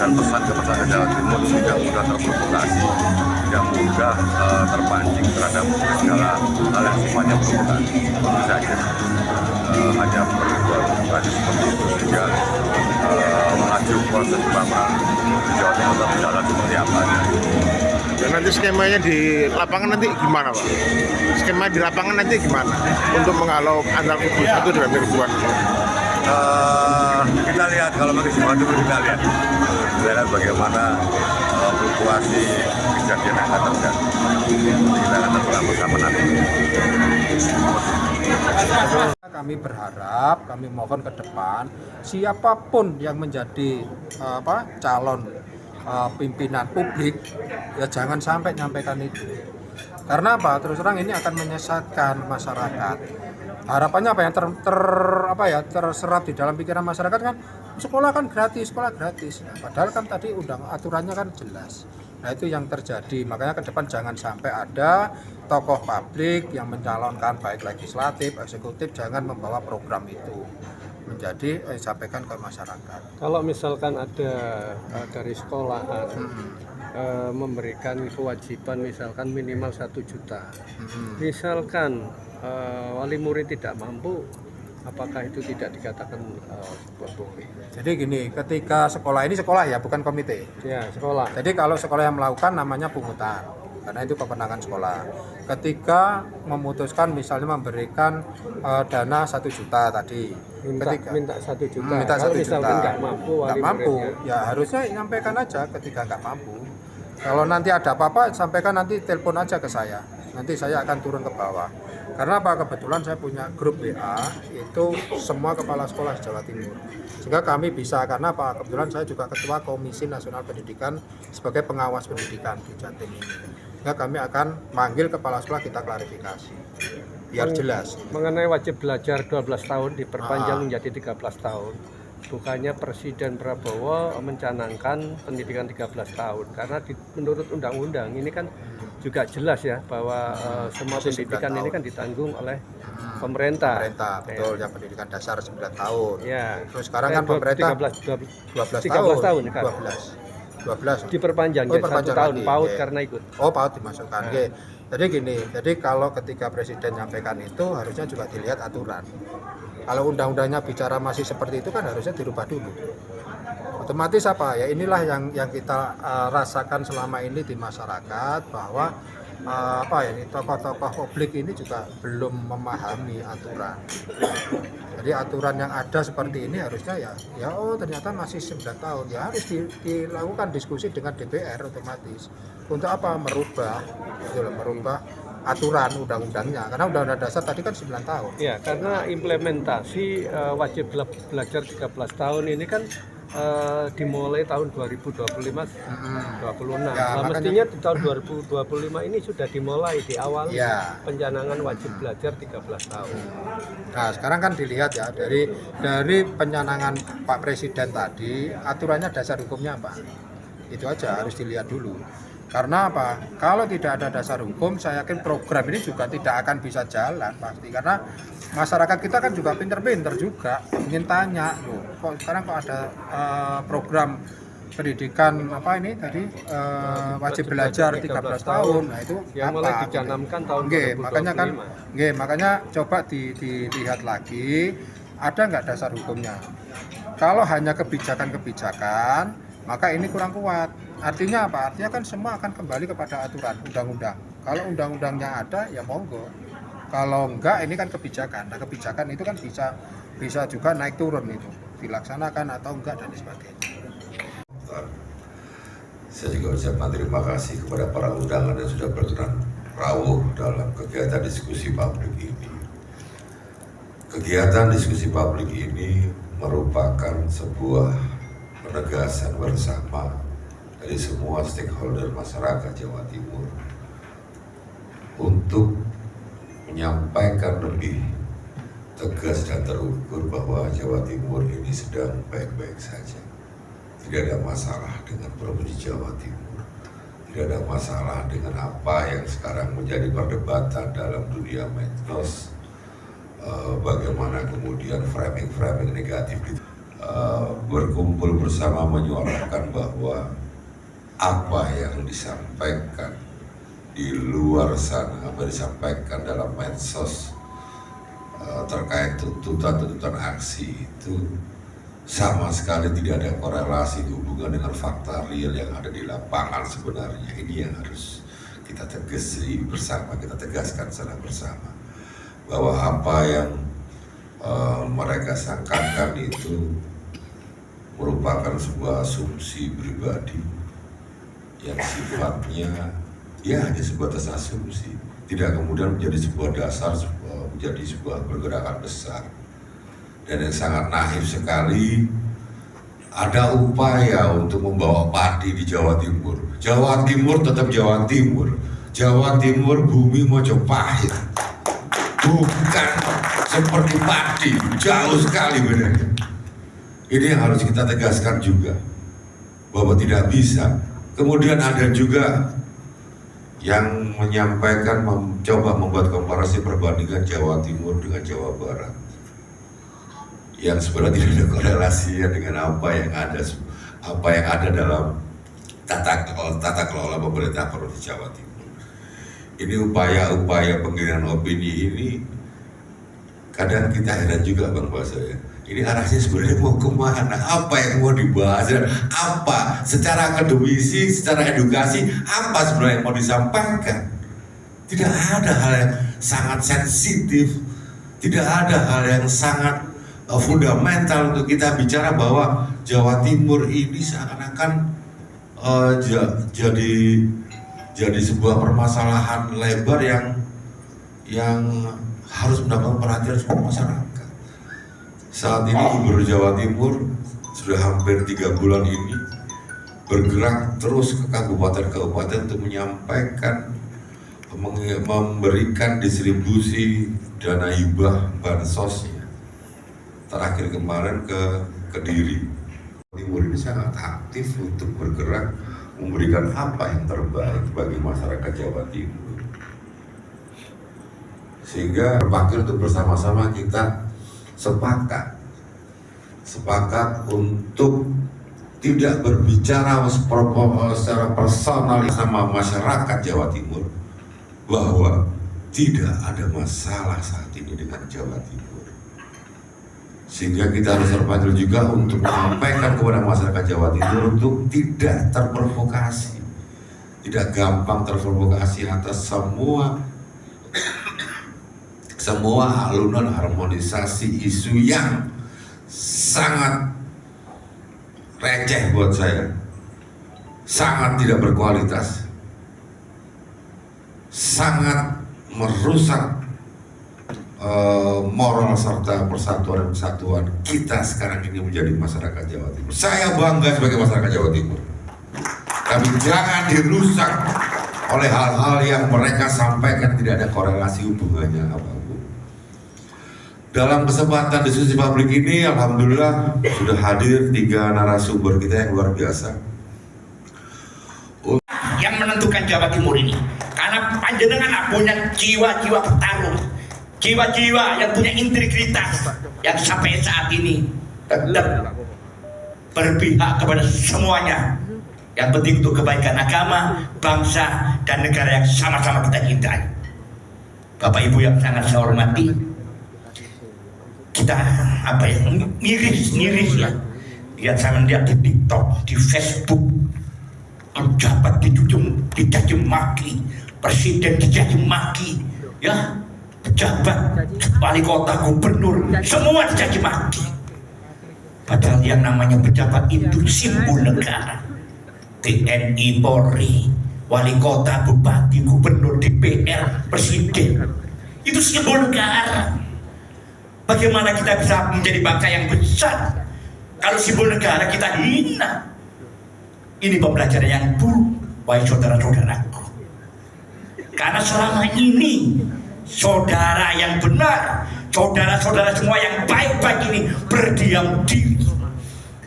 dan pesan ke masyarakat Jawa Timur tidak mudah terprovokasi, tidak mudah terpancing terhadap segala hal yang sifatnya provokasi. Tentu saja hanya perlu provokasi seperti itu sehingga melaju proses pembangunan di Jawa Timur berjalan seperti apa. Dan nanti skemanya di lapangan nanti gimana, Pak? Skema di lapangan nanti gimana untuk menghalau antara kubu satu dengan kubu kita lihat kalau pakai Jawa Timur kita lihat bagaimana fluktuasi kejadian yang akan terjadi. Kita akan terus bersama nanti. Kami berharap, kami mohon ke depan siapapun yang menjadi calon pimpinan publik ya jangan sampai nyampaikan itu. Karena apa? Terus terang ini akan menyesatkan masyarakat. Harapannya apa yang terserap di dalam pikiran masyarakat kan sekolah kan gratis, sekolah gratis. Nah, padahal kan tadi aturannya kan jelas. Nah itu yang terjadi, makanya ke depan jangan sampai ada tokoh publik yang mencalonkan baik legislatif, eksekutif, jangan membawa program itu menjadi sampaikan ke masyarakat. Kalau misalkan ada dari sekolahan memberikan kewajiban misalkan minimal 1 juta, misalkan wali murid tidak mampu, apakah itu tidak dikatakan sebuah pungli? Jadi gini, ketika sekolah ini sekolah ya, bukan komite. Ya, sekolah. Jadi kalau sekolah yang melakukan namanya pungutan, karena itu kewenangan sekolah. Ketika memutuskan misalnya memberikan dana 1 juta tadi, minta 1 juta. Minta 1 juta. Nggak mampu, ya harusnya nyampaikan aja ketika nggak mampu. Kalau nanti ada apa-apa, sampaikan nanti telepon aja ke saya. Nanti saya akan turun ke bawah. Karena apa? Kebetulan saya punya grup WA itu semua kepala sekolah Jawa Timur. Sehingga kami bisa, karena apa? Kebetulan saya juga ketua Komisi Nasional Pendidikan sebagai pengawas pendidikan di Jatim ini. Sehingga kami akan manggil kepala sekolah, kita klarifikasi biar jelas. Mengenai wajib belajar 12 tahun diperpanjang menjadi 13 tahun. Bukannya Presiden Prabowo mencanangkan pendidikan 13 tahun, karena menurut undang-undang ini kan juga jelas ya bahwa semua pendidikan ini kan ditanggung oleh pemerintah. Betul, yang pendidikan dasar 9 tahun. Ya. Terus sekarang kan pemerintah 12 tahun kan. 12 diperpanjang jadi 1 tahun lagi. PAUD karena ikut. Oh, PAUD dimasukkan. Nah. Jadi gini, jadi kalau ketika Presiden nyampaikan itu harusnya juga dilihat aturan. Kalau undang-undangnya bicara masih seperti itu kan harusnya dirubah dulu. Otomatis apa ya, inilah yang kita rasakan selama ini di masyarakat, bahwa ini tokoh-tokoh publik ini juga belum memahami aturan. Jadi aturan yang ada seperti ini harusnya ternyata masih 9 tahun, ya harus dilakukan diskusi dengan DPR otomatis. Untuk apa? Merubah aturan undang-undangnya, karena undang-undang dasar tadi kan 9 tahun. Ya, karena implementasi wajib belajar 13 tahun ini kan dimulai tahun 2025 26. Ya, nah, mestinya di tahun 2025 ini sudah dimulai di awal pencanangan wajib belajar 13 tahun. Nah, sekarang kan dilihat ya dari pencanangan Pak Presiden tadi, aturannya dasar hukumnya apa? Itu aja harus dilihat dulu. Karena apa? Kalau tidak ada dasar hukum, saya yakin program ini juga tidak akan bisa jalan pasti. Karena masyarakat kita kan juga pinter-pinter juga, ingin tanya, loh, kok sekarang kok ada program pendidikan wajib belajar 13 tahun. Nah, itu yang mulai dicanamkan tahun 2025. Makanya coba dilihat lagi, ada nggak dasar hukumnya. Kalau hanya kebijakan-kebijakan, maka ini kurang kuat. Artinya apa? Artinya kan semua akan kembali kepada aturan undang-undang. Kalau undang-undangnya ada, ya monggo. Kalau enggak, ini kan kebijakan. Nah, kebijakan itu kan bisa juga naik turun itu, dilaksanakan atau enggak dan sebagainya. Saya juga ucapkan terima kasih kepada para undangan yang sudah berkenan rawuh dalam kegiatan diskusi publik ini. Kegiatan diskusi publik ini merupakan sebuah penegasan bersama dari semua stakeholder masyarakat Jawa Timur untuk menyampaikan lebih tegas dan terukur bahwa Jawa Timur ini sedang baik-baik saja. Tidak ada masalah dengan Provinsi Jawa Timur. Tidak ada masalah dengan apa yang sekarang menjadi perdebatan dalam dunia medsos. Bagaimana kemudian framing negatif itu. berkumpul bersama menyuarakan bahwa apa yang disampaikan di luar sana, apa yang disampaikan dalam medsos terkait tuntutan aksi itu sama sekali tidak ada korelasi hubungan dengan fakta real yang ada di lapangan sebenarnya. Ini yang harus kita tegaskan bersama, kita tegaskan secara bersama bahwa apa yang mereka sangkakan itu merupakan sebuah asumsi pribadi yang sifatnya ya hanya sebatas asumsi, tidak kemudian menjadi sebuah dasar, menjadi sebuah pergerakan besar. Dan yang sangat naif sekali, ada upaya untuk membawa padi di Jawa Timur. Jawa Timur tetap Jawa Timur. Jawa Timur bumi Mojopahit, bukan seperti padi, jauh sekali bedanya. Ini yang harus kita tegaskan juga, bahwa tidak bisa. Kemudian ada juga yang menyampaikan, mencoba membuat komparasi perbandingan Jawa Timur dengan Jawa Barat, yang sebenarnya tidak ada korelasinya dengan apa yang ada dalam tata kelola pemerintah provinsi Jawa Timur. Ini upaya-upaya penggiringan opini ini kadang kita heran juga, Bang Basa ya. Ini arahnya sebenarnya mau kemana? Apa yang mau dibahas? Dan apa secara akademisi, secara edukasi, apa sebenarnya yang mau disampaikan? Tidak ada hal yang sangat sensitif, tidak ada hal yang sangat fundamental untuk kita bicara bahwa Jawa Timur ini seakan-akan jadi sebuah permasalahan lebar yang harus mendapatkan perhatian semua masyarakat. Saat ini Gubernur Jawa Timur sudah hampir 3 bulan ini bergerak terus ke kabupaten-kabupaten untuk menyampaikan, memberikan distribusi dana hibah bansosnya. Terakhir kemarin ke Kediri. Timur ini sangat aktif untuk bergerak memberikan apa yang terbaik bagi masyarakat Jawa Timur. Sehingga terpakir untuk bersama-sama kita sepakat untuk tidak berbicara secara personal sama masyarakat Jawa Timur, bahwa tidak ada masalah saat ini dengan Jawa Timur. Sehingga kita harus terpanggil juga untuk menyampaikan kepada masyarakat Jawa Timur untuk tidak terprovokasi, tidak gampang terprovokasi atas semua alunan harmonisasi isu yang sangat receh buat saya, sangat tidak berkualitas, sangat merusak moral serta persatuan dan kesatuan kita sekarang ini menjadi masyarakat Jawa Timur. Saya bangga sebagai masyarakat Jawa Timur, tapi jangan dirusak oleh hal-hal yang mereka sampaikan tidak ada korelasi hubungannya apapun. Dalam kesempatan diskusi publik ini, alhamdulillah sudah hadir 3 narasumber kita yang luar biasa. Yang menentukan Jawa Timur ini, karena panjenengan punya jiwa-jiwa petarung, jiwa-jiwa yang punya integritas, yang sampai saat ini tetap berpihak kepada semuanya. Yang penting untuk kebaikan agama, bangsa, dan negara yang sama-sama kita cintai. Bapak Ibu yang sangat saya hormati, kita miris ya. Lihat saya melihat di TikTok, di Facebook, pejabat dicaci maki, presiden dicaci maki, ya, pejabat, wali kota, gubernur, semua dicaci maki. Padahal yang namanya pejabat itu simbol negara. TNI, Polri, wali kota, bupati, gubernur, DPR, presiden, itu simbol negara. Bagaimana kita bisa menjadi bangsa yang besar kalau simbol negara kita hina? Ini pembelajaran yang buruk, wahai saudara-saudaraku. Karena selama ini saudara yang benar, saudara-saudara semua yang baik-baik ini berdiam diri,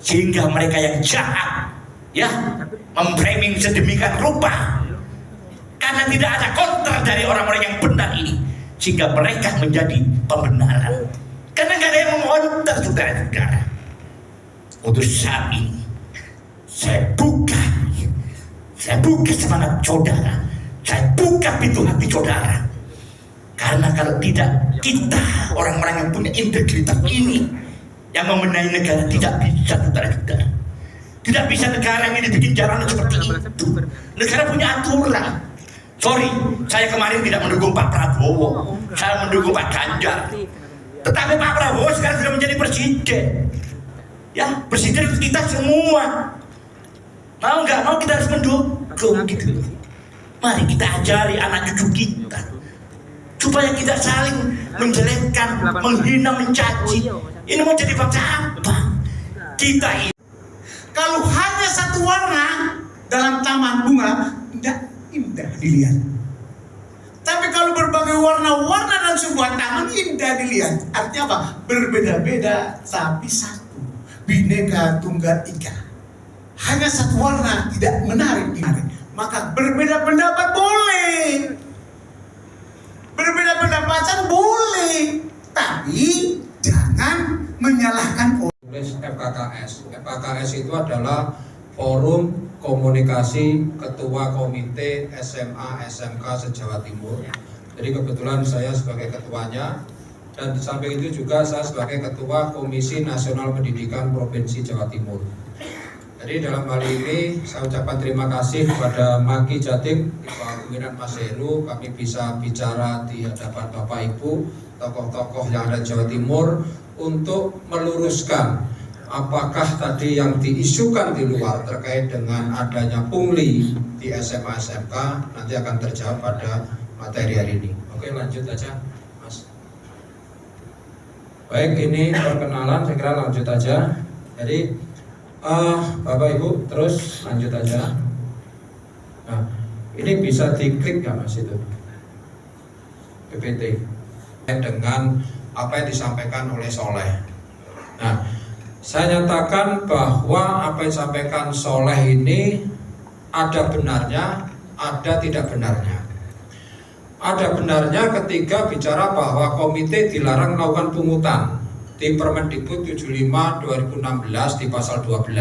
sehingga mereka yang jahat, ya, memframing sedemikian rupa karena tidak ada counter dari orang-orang yang benar ini, sehingga mereka menjadi pembenaran. Karena nggak ada yang mengonter, saudara-saudara. untuk saat ini saya buka semangat saudara, saya buka pintu hati saudara. Karena kalau tidak, kita orang-orang yang punya integritas ini yang membenahi negara tidak bisa, saudara-saudara. Tidak bisa negara ini dibikin jalan seperti itu. Negara punya aturan. Sorry, saya kemarin tidak mendukung Pak Prabowo, saya mendukung Pak Ganjar. Tetapi Pak Prabowo sekarang sudah menjadi presiden. Ya, presiden itu kita semua. Mau nggak mau kita harus mendukung gitu. Mari kita ajari anak cucu kita supaya tidak saling menjelekkan, menghina, mencaci. Ini mau jadi bangsa apa? Kita ini. Kalau hanya satu warna dalam taman bunga, tidak indah dilihat. Tapi kalau berbagai warna-warna dalam sebuah taman, indah dilihat. Artinya apa? Berbeda-beda tapi satu. Bhinneka Tunggal Ika. Hanya satu warna tidak menarik. Maka berbeda pendapat boleh. Berbeda pendapatan boleh. Tapi jangan menyalahkan orang. FKKS. FKKS itu adalah Forum Komunikasi Ketua Komite SMA SMK se-Jawa Timur. Jadi kebetulan saya sebagai ketuanya, dan di samping itu juga saya sebagai Ketua Komisi Nasional Pendidikan Provinsi Jawa Timur. Jadi dalam hal ini saya ucapkan terima kasih kepada Maki Jatim, di bawah pimpinan Mas Heru, kami bisa bicara di hadapan Bapak Ibu, tokoh-tokoh yang ada di Jawa Timur, untuk meluruskan apakah tadi yang diisukan di luar terkait dengan adanya pungli di SMA SMK nanti akan terjawab pada materi hari ini. Oke, lanjut aja, Mas. Baik, ini perkenalan, saya kira lanjut aja. Jadi Bapak Ibu terus lanjut aja. Nah, ini bisa diklik ya Mas itu PPT dengan apa yang disampaikan oleh Soleh. Nah, saya nyatakan bahwa apa yang disampaikan Soleh ini ada benarnya, ada tidak benarnya. Ada benarnya ketika bicara bahwa komite dilarang melakukan pungutan di Permendikbud 75 2016 di pasal 12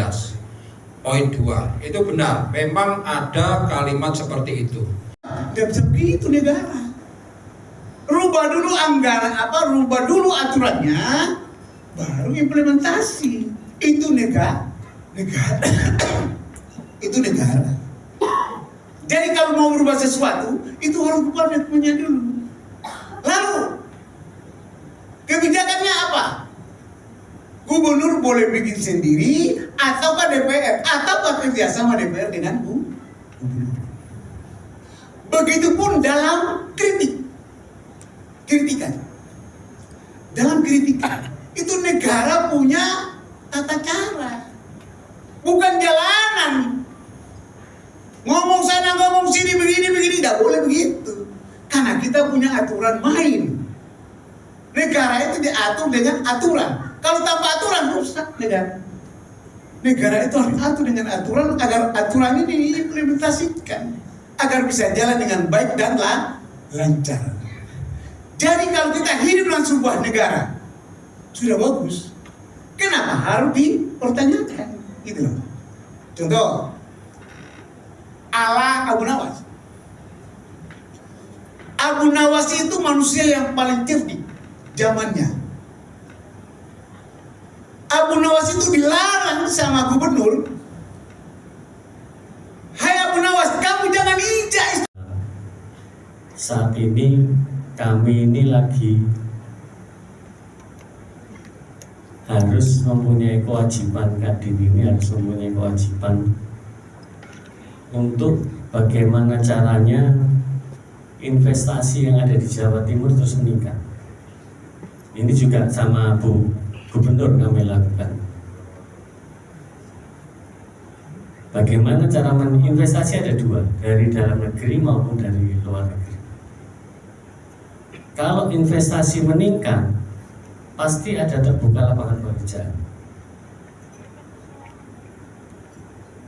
poin 2. Itu benar, memang ada kalimat seperti itu. Tidak bisa begitu negara. Rubah dulu anggaran rubah dulu aturannya, baru implementasi. Itu negara. Itu negara. Jadi kalau mau merubah sesuatu, itu harus buat punya dulu. Lalu kebijakannya apa? Gubernur boleh bikin sendiri, ataukah DPR, ataukah kerjasama DPR dengan gubernur. Begitupun dalam kritikan. Dalam kritikan itu negara punya tata cara, bukan jalanan. Ngomong sana ngomong sini begini tidak boleh begitu, karena kita punya aturan main. Negara itu diatur dengan aturan. Kalau tanpa aturan rusak negara. Negara itu harus diatur dengan aturan agar aturan ini diimplementasikan, agar bisa jalan dengan baik dan lancar. Jadi kalau kita hidup dalam sebuah negara sudah bagus, kenapa harus dipertanyakan? Gitu loh. Contoh, ala Abu Nawas. Abu Nawas itu manusia yang paling cerdik zamannya. Abu Nawas itu dilarang sama gubernur. Hai Abu Nawas, kamu jangan injak. Saat ini kami ini lagi harus mempunyai kewajiban, Kadin ini harus mempunyai kewajiban untuk bagaimana caranya investasi yang ada di Jawa Timur terus meningkat. Ini juga sama Bu Gubernur kami lakukan. Bagaimana cara investasi ada dua, dari dalam negeri maupun dari luar negeri. Kalau investasi meningkat, pasti ada terbuka lapangan pekerjaan.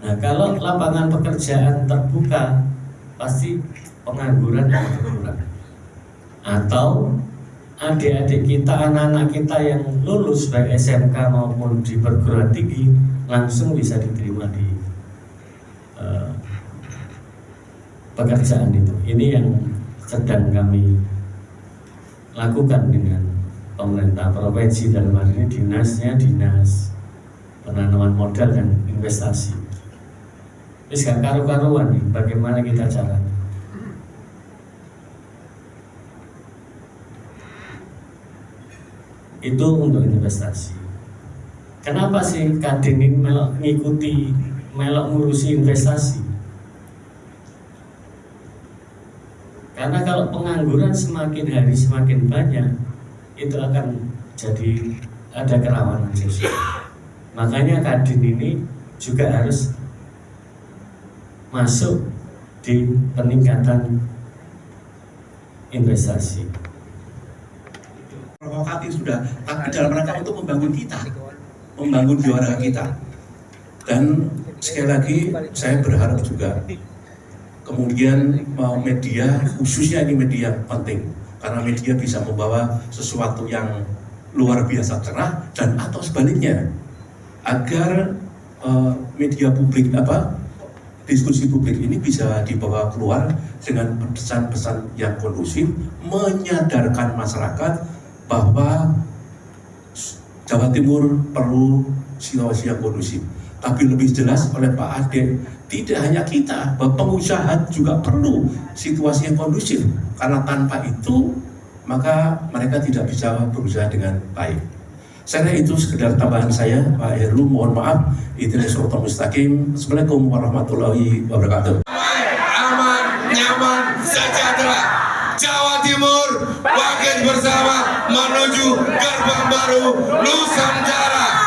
Nah, kalau lapangan pekerjaan terbuka, pasti pengangguran akan berkurang. Atau adik-adik kita, anak-anak kita yang lulus baik SMK maupun di perguruan tinggi langsung bisa diterima di pekerjaan itu. Ini yang sedang kami lakukan dengan pemerintah provinsi, dalam hal ini dinasnya dinas penanaman modal dan investasi. Terus gak karu-karuan nih, bagaimana kita caranya? Itu untuk investasi. Kenapa sih Kadin ini melok ngurusi investasi? Karena kalau pengangguran semakin hari semakin banyak, itu akan jadi ada kerawanan sosial. Makanya Kadin ini juga harus masuk di peningkatan investasi. Provokatif sudah, tapi dalam rangka untuk membangun kita, membangun jiwa raga kita. Dan sekali lagi saya berharap juga kemudian media, khususnya ini media penting, karena media bisa membawa sesuatu yang luar biasa cerah, dan atau sebaliknya, agar media publik diskusi publik ini bisa dibawa keluar dengan pesan-pesan yang kondusif, menyadarkan masyarakat bahwa Jawa Timur perlu situasi yang kondusif. Tapi lebih jelas oleh Pak Ade, tidak hanya kita, pengusaha juga perlu situasi yang kondusif, karena tanpa itu maka mereka tidak bisa berusaha dengan baik. Saya itu sekedar tambahan saya, Pak Heru, mohon maaf. Idris Surta Mustaqim. Assalamualaikum warahmatullahi wabarakatuh. Aman, nyaman, sejahtera. Jawa Timur bangkit bersama menuju gerbang baru Nusantara.